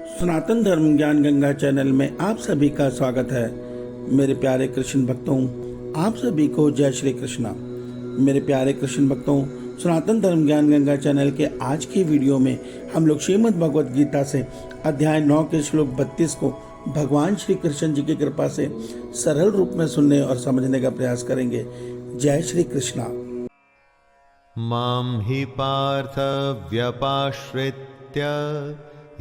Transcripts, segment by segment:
सनातन धर्म ज्ञान गंगा चैनल में आप सभी का स्वागत है। मेरे प्यारे कृष्ण भक्तों, आप सभी को जय श्री कृष्णा। मेरे प्यारे कृष्ण भक्तों, सनातन धर्म ज्ञान गंगा चैनल के आज की वीडियो में हम लोग श्रीमद् भगवद गीता से अध्याय 9 के श्लोक 32 को भगवान श्री कृष्ण जी की कृपा से सरल रूप में सुनने और समझने का प्रयास करेंगे। जय श्री कृष्णा। मां हि पार्थ व्यपाश्रित्य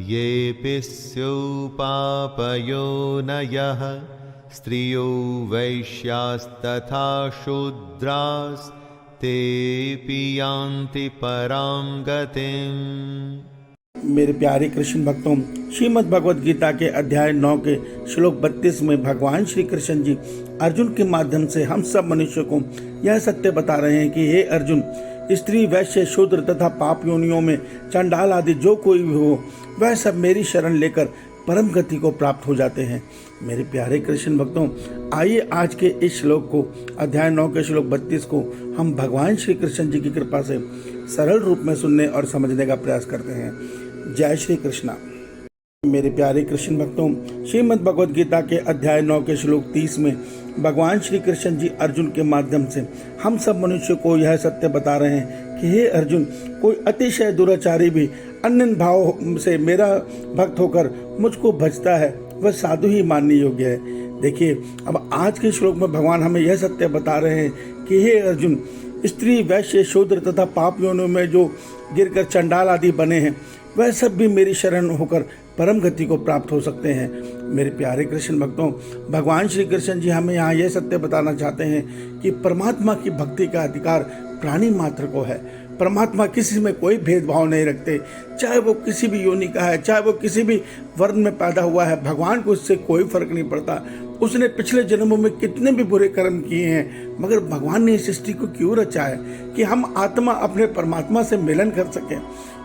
येऽपि स्युः पापयोनयः स्त्रियो वैश्यास्तथा शूद्रास्तेऽपि यान्ति परां गतिम्। मेरे प्यारे कृष्ण भक्तों, श्रीमद् भगवद गीता के अध्याय 9 के श्लोक 32 में भगवान श्री कृष्ण जी अर्जुन के माध्यम से हम सब मनुष्यों को यह सत्य बता रहे हैं कि हे अर्जुन, स्त्री, वैश्य, शूद्र तथा पाप योनियों में चंडाल आदि जो कोई भी हो, वह सब मेरी शरण लेकर परम गति को प्राप्त हो जाते हैं। मेरे प्यारे कृष्ण भक्तों, आइए आज के इस श्लोक को, अध्याय 9 के श्लोक 32 को हम भगवान श्री कृष्ण जी की कृपा से सरल रूप में सुनने और समझने का प्रयास करते हैं। जय श्री कृष्णा। मेरे प्यारे कृष्ण भक्तों, श्रीमद् भगवद गीता के अध्याय 9 के श्लोक 30 में भगवान श्री कृष्ण जी अर्जुन के माध्यम से हम सब मनुष्य को यह सत्य बता रहे हैं कि हे अर्जुन, कोई अतिशय दुराचारी भी अन्य भाव से मेरा भक्त होकर मुझको भजता है, वह साधु ही मानने योग्य है। देखिए, अब आज के श्लोक में भगवान हमें यह सत्य बता रहे हैं कि हे अर्जुन, स्त्री, वैश्य, शूद्र तथा पाप योनियों में जो गिरकर चंडाल आदि बने हैं, वह सब भी मेरी शरण होकर परम गति को प्राप्त हो सकते हैं। मेरे प्यारे कृष्ण भक्तों, भगवान श्री कृष्ण जी हमें यहाँ यह सत्य बताना चाहते हैं कि परमात्मा की भक्ति का अधिकार प्राणी मात्र को है। परमात्मा किसी में कोई भेदभाव नहीं रखते, चाहे वो किसी भी योनि का है, चाहे वो किसी भी वर्ण में पैदा हुआ है, भगवान को इससे कोई फर्क नहीं पड़ता। उसने पिछले जन्मों में कितने भी बुरे कर्म किए हैं, मगर भगवान ने इस सृष्टि को क्यों रचा है कि हम आत्मा अपने परमात्मा से मिलन कर सकें।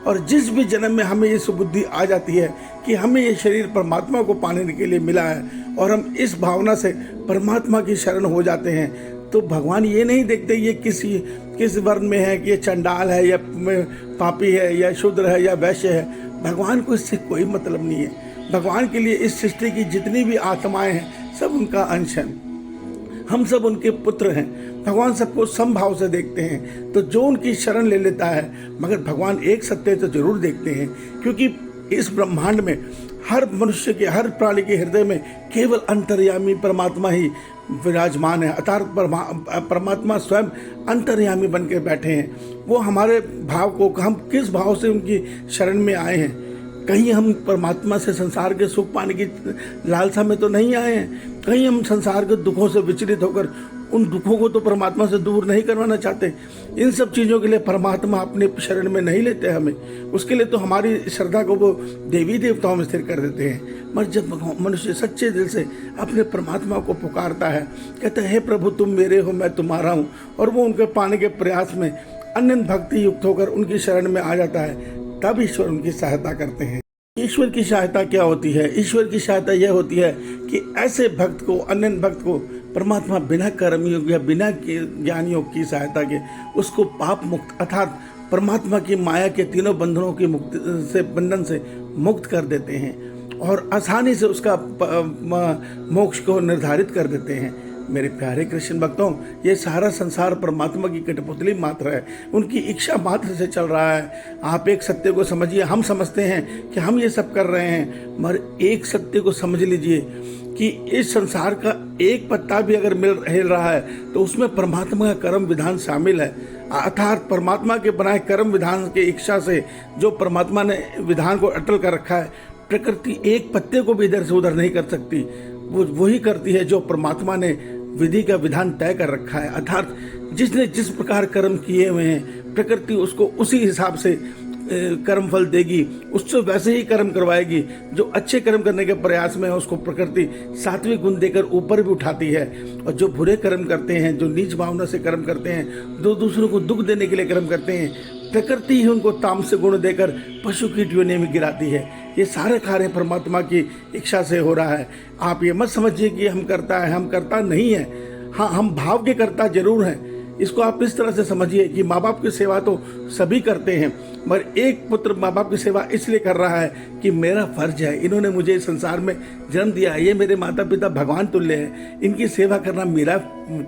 और जिस भी जन्म में हमें ये सुबुद्धि आ जाती है कि हमें ये शरीर परमात्मा को पाने के लिए मिला है और हम इस भावना से परमात्मा की शरण हो जाते हैं, तो भगवान ये नहीं देखते ये किस वर्ण में है, कि ये चंडाल है या पापी है या शूद्र है या वैश्य है। भगवान को इससे कोई मतलब नहीं है। भगवान के लिए इस सृष्टि की जितनी भी आत्माएं हैं, सब उनका अंश हैं। हम सब उनके पुत्र हैं। भगवान सबको समभाव से देखते हैं, तो जो उनकी शरण ले लेता है, मगर भगवान एक सत्य तो जरूर देखते हैं, क्योंकि इस ब्रह्मांड में हर मनुष्य के, हर प्राणी के हृदय में केवल अंतर्यामी परमात्मा ही विराजमान है। अर्थात परमात्मा स्वयं अंतर्यामी बन के बैठे हैं। वो हमारे भाव को, हम किस भाव से उनकी शरण में आए हैं, कहीं हम परमात्मा से संसार के सुख पाने की लालसा में तो नहीं आए हैं, कहीं हम संसार के दुखों से विचलित होकर उन दुखों को तो परमात्मा से दूर नहीं करवाना चाहते। इन सब चीज़ों के लिए परमात्मा अपने शरण में नहीं लेते हमें। उसके लिए तो हमारी श्रद्धा को वो देवी देवताओं में स्थिर कर देते हैं। मगर जब मनुष्य सच्चे दिल से अपने परमात्मा को पुकारता है, कहता है हे प्रभु तुम मेरे हो, मैं तुम्हारा हूँ, और वो उनके पाने के प्रयास में अन्य भक्ति युक्त होकर उनकी शरण में आ जाता है, तब ईश्वर उनकी सहायता करते हैं। ईश्वर की सहायता क्या होती है? ईश्वर की सहायता यह होती है कि ऐसे भक्त को, अन्य भक्त को परमात्मा बिना कर्मयोग या बिना ज्ञान योग की सहायता के उसको पाप मुक्त, अर्थात परमात्मा की माया के तीनों बंधनों की बंधन से मुक्त कर देते हैं और आसानी से उसका मोक्ष को निर्धारित कर देते हैं। मेरे प्यारे कृष्ण भक्तों, ये सारा संसार परमात्मा की कठपुतली मात्र है, उनकी इच्छा मात्र से चल रहा है। आप एक सत्य को समझिए। हम समझते हैं कि हम ये सब कर रहे हैं, मगर एक सत्य को समझ लीजिए कि इस संसार का एक पत्ता भी अगर हिल रहा है तो उसमें परमात्मा का कर्म विधान शामिल है। अर्थात परमात्मा के बनाए कर्म विधान के इच्छा से जो परमात्मा ने विधान को अटल कर रखा है, प्रकृति एक पत्ते को भी इधर से उधर नहीं कर सकती। वो वही करती है जो परमात्मा ने विधि का विधान तय कर रखा है। अर्थात जिसने जिस प्रकार कर्म किए हुए हैं, प्रकृति उसको उसी हिसाब से कर्म फल देगी, उससे वैसे ही कर्म करवाएगी। जो अच्छे कर्म करने के प्रयास में है, उसको प्रकृति सात्विक गुण देकर ऊपर भी उठाती है, और जो बुरे कर्म करते हैं, जो नीच भावना से कर्म करते हैं, दो दूसरों को दुख देने के लिए कर्म करते हैं, प्रकृति ही उनको तामस गुण देकर पशु कीट योनि में गिराती है। ये सारे कार्य परमात्मा की इच्छा से हो रहा है। आप ये मत समझिए कि हम करता है, हम करता नहीं है। हाँ, हम भाव के करता जरूर हैं, इसको आप इस तरह से समझिए कि माँ बाप की सेवा तो सभी करते हैं, मगर एक पुत्र माँ बाप की सेवा इसलिए कर रहा है कि मेरा फर्ज है, इन्होंने मुझे इस संसार में जन्म दिया है, ये मेरे माता पिता भगवान तुल्य है, इनकी सेवा करना मेरा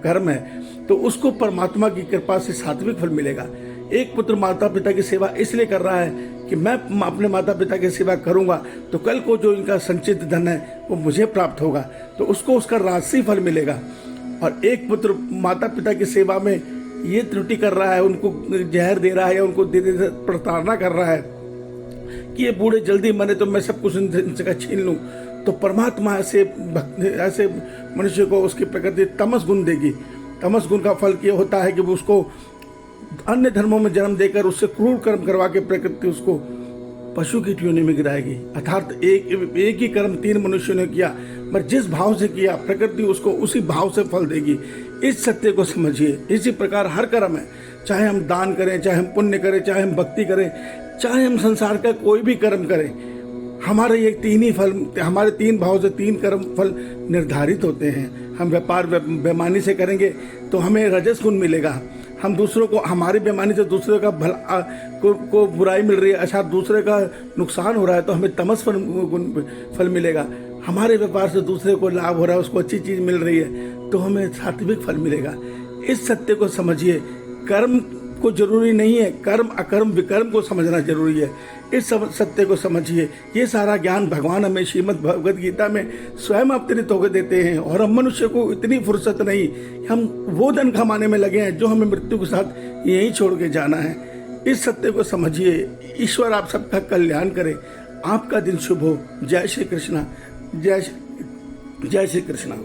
कर्म है, तो उसको परमात्मा की कृपा से सात्विक फल मिलेगा। एक पुत्र माता पिता की सेवा इसलिए कर रहा है कि मैं अपने माता पिता की सेवा करूंगा तो कल को जो इनका संचित धन है वो मुझे प्राप्त होगा, तो उसको उसका राशि फल मिलेगा। और एक पुत्र माता पिता की सेवा में ये त्रुटि कर रहा है, उनको जहर दे रहा है या उनको धीरे धीरे प्रताड़ना कर रहा है कि ये बूढ़े जल्दी मरे तो मैं सब कुछ इनसे छीन लूं, तो परमात्मा ऐसे मनुष्य को उसकी प्रकृति तमस गुण देगी। तमस गुण का फल ये होता है कि वो उसको अन्य धर्मों में जन्म देकर उससे क्रूर कर्म करवा के प्रकृति उसको पशु की योनि में गिराएगी। अर्थात एक ही कर्म 3 मनुष्यों ने किया, पर जिस भाव से किया प्रकृति उसको उसी भाव से फल देगी। इस सत्य को समझिए। इसी प्रकार हर कर्म है, चाहे हम दान करें, चाहे हम पुण्य करें, चाहे हम भक्ति करें, चाहे हम संसार का कोई भी कर्म करें, हमारे ये 3 ही फल, हमारे 3 भाव से 3 कर्म फल निर्धारित होते हैं। हम व्यापार बेईमानी से करेंगे तो हमें रजस गुण मिलेगा। हम दूसरों को, हमारी बेईमानी से दूसरे का भला को बुराई मिल रही है, अच्छा दूसरे का नुकसान हो रहा है तो हमें तमस फल मिलेगा। हमारे व्यापार से दूसरे को लाभ हो रहा है, उसको अच्छी चीज मिल रही है तो हमें सात्विक फल मिलेगा। इस सत्य को समझिए। कर्म को जरूरी नहीं है, कर्म अकर्म विकर्म को समझना जरूरी है। इस सत्य को समझिए। ये सारा ज्ञान भगवान हमें श्रीमद् भगवद गीता में स्वयं अवतरित होकर देते हैं, और हम मनुष्य को इतनी फुर्सत नहीं, हम वो धन कमाने में लगे हैं जो हमें मृत्यु के साथ यहीं छोड़ के जाना है। इस सत्य को समझिए। ईश्वर आप सबका कल्याण करे। आपका दिन शुभ हो। जय श्री कृष्णा। जय श्री कृष्णा।